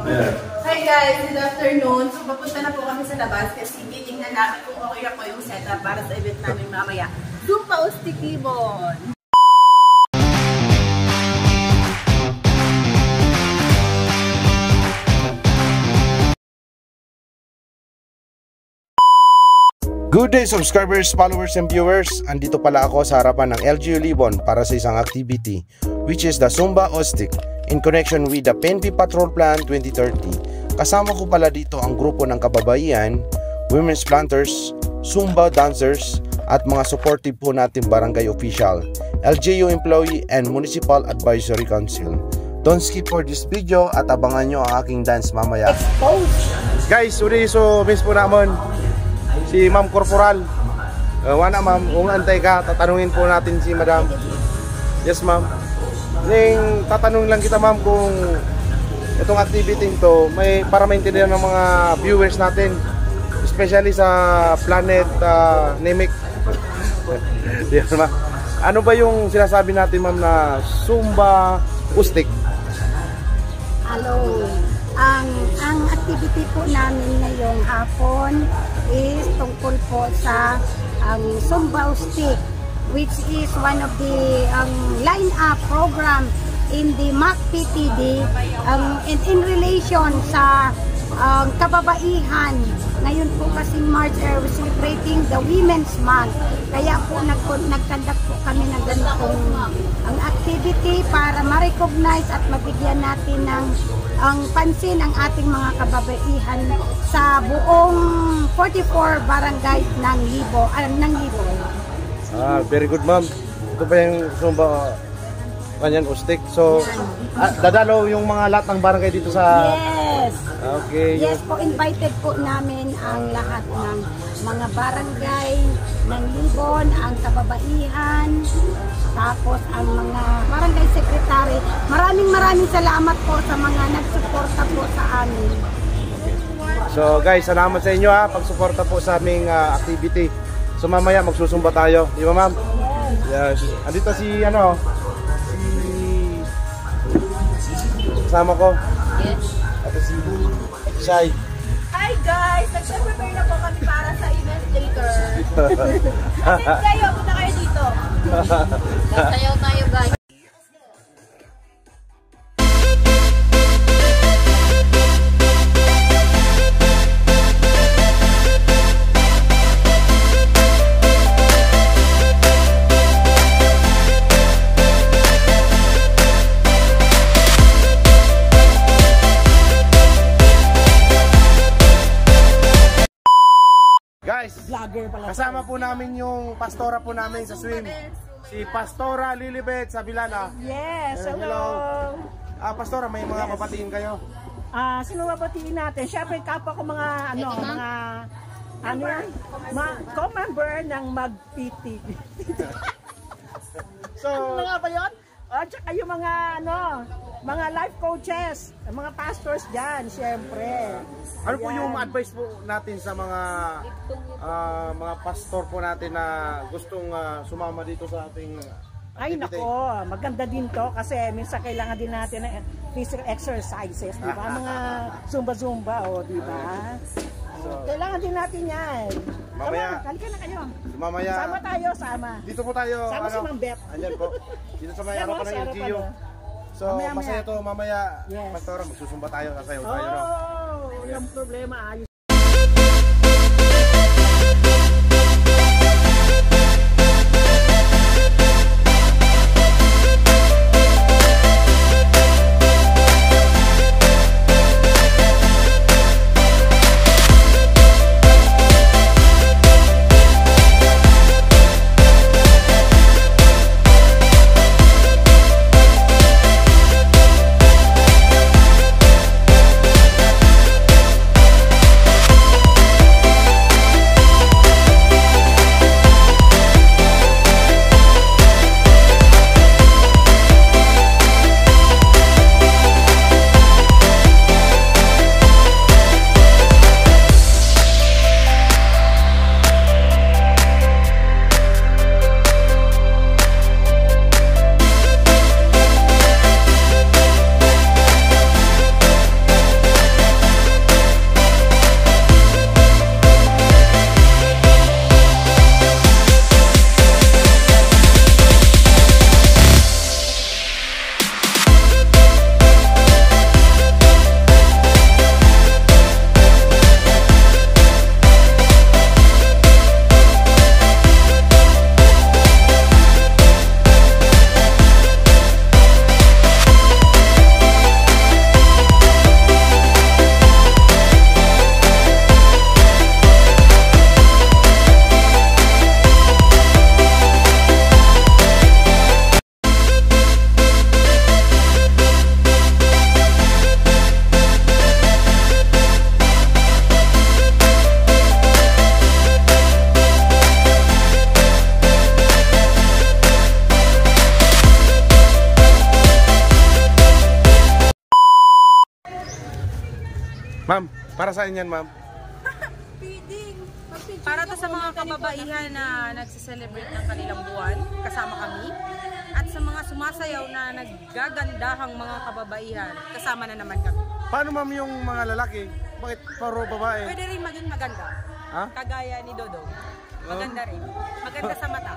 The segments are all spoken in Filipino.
Hi guys, good afternoon. So papunta na po kami sa labas kasi titingnan namin kung okay na po yung setup para sa event namin mamaya. Zumba Ustikibon! Good day subscribers, followers, and viewers. Andito pala ako sa harapan ng LGU Libon para sa isang activity which is the Zumba Ustik in connection with the PNP Patrol Plan 2030. Kasama ko pala dito ang grupo ng kababaihan, women's planters, Zumba dancers at mga supportive po natin barangay official, LGU employee and Municipal Advisory Council. Don't skip for this video at abangan nyo ang aking dance mamaya. Guys, uli so miss po naman si Ma'am Corporal. Wana ma'am, kung antay ka, tatanungin po natin si Madam. Yes ma'am. Ning tatanungin lang kita ma'am kung itong activity to may para maintindihan ng mga viewers natin, especially sa Planet Namek. Yes ma'am. Ano ba yung sinasabi natin ma'am na Zumba Ustik? Hello. Ang activity po namin ngayong hapon is tungkol po sa Zumba Ustik, which is one of the line-up program in the MAC PTD in relation sa kababaihan. Ngayon po kasi March, we're celebrating the Women's Month. Kaya po nag-conduct po kami ng ganitong activity para ma-recognize at mabigyan natin ng pansin ang ating mga kababaihan sa buong 44 barangay ng Libo. Very good ma'am. Ito ba yung Zumba kanyan Ustik? So, dadalo yung mga lahat ng barangay dito sa... Yes! Okay. Yes po, invited po namin ang lahat ng mga barangay ng Libon, ang kababaihan, tapos ang mga barangay secretary. Maraming salamat po sa mga nagsuporta po sa amin. So guys, salamat sa inyo pagsuporta po sa aming activity. So mamaya magsusumba tayo, di ba ma'am? Yes. Andito si kasama ko. Yes. At si Shai. Hi guys! Nag-prepare na po kami para sa event later. Attend kayo, punta kayo dito. Nagsayaw tayo guys. Guys, kasama po namin yung pastora po namin sa swim. Si Pastora Lilibet Sabilana. Yes, hello. Pastora, may mga papatiin kayo? Sino babatiin natin? Siyempre kapwa ko mga co-member ng MAG-PT. So, ano nga ba yun? Tsaka yung mga life coaches, mga pastors dyan, siyempre. Ano po yung advice po natin sa mga pastor po natin na gustong sumama dito sa ating activity? Ay nako, maganda din to kasi minsan kailangan din natin ng physical exercises, di ba? Mga zumba-zumba, di ba? So, kailangan din natin yan. Mamaya, halika na kayo. Mamaya, sama tayo, sama. Dito po tayo. Sama si Ma'am Beth. Andyan po. Dito sa may harapan ng LGU. So, masaya to mamaya. Yes. Pastora, magsusumba tayo, sasayaw tayo. Walang problema, ayos. Ma'am, para saan yan, ma'am? Para to sa mga kababaihan na nagse-celebrate ng kanilang buwan, kasama kami. At sa mga sumasayaw na naggagandahang mga kababaihan, kasama na naman kami. Paano, ma'am, yung mga lalaki? Bakit paro babae? Pwede rin maging maganda. Ha? Kagaya ni Dodong. Maganda rin. Maganda sa mata.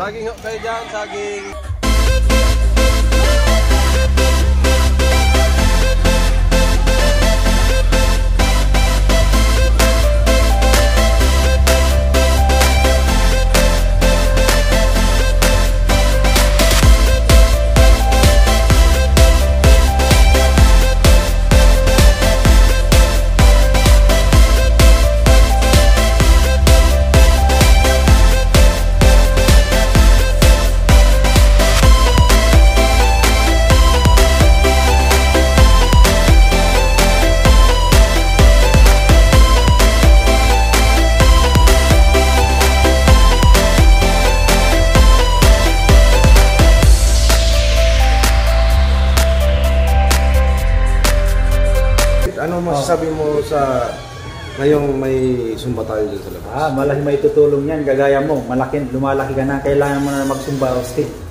Saging ho kayo dyan, saging. Ano masasabi mo sa ngayong may sumba tayo dyan sa labas? Malaki may tutulong yan. Gagaya mo, lumalaki ka na, kailangan mo na magsumba o stick.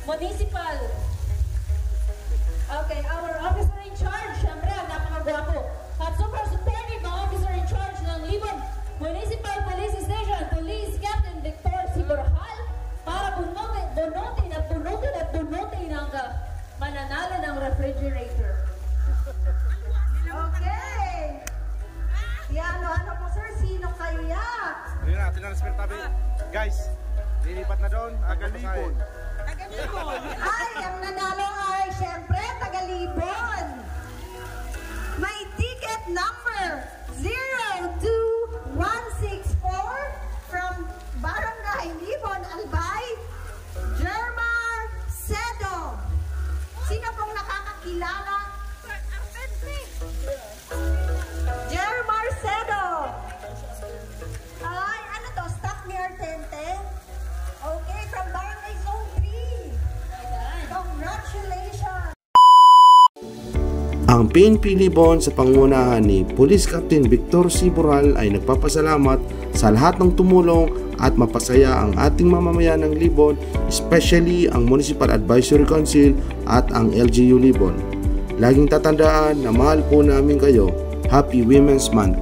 Municipal. Okay, our officer in charge, syempre, ang napakagwapo. At super superb ang officer in charge ng Libon Municipal Police Station, Police Captain Victor Siborhal, para bunutin ang mananalo ng refrigerator. Okay. Yan, ano po sir, sino kayo yan? Ayun na, tinransfer tabi. Guys, lilipat na doon, Agalibon. Ay, ang nanalo ay syempre taga-Libon. May ticket number 02164 from Barangay Libon, Albay, Jermar Sedo. Sino pong nakakakilala? Jermar Sedo. Ay, ano to? Stop near Tente? Okay, from Barangay Zone 3. Congratulations! Ang PNP Libon sa pangunahan ni Police Captain Victor Siborhal ay nagpapasalamat sa lahat ng tumulong at mapasaya ang ating mamamayan ng Libon, especially ang Municipal Advisory Council at ang LGU Libon. Laging tatandaan na mahal po namin kayo. Happy Women's Month!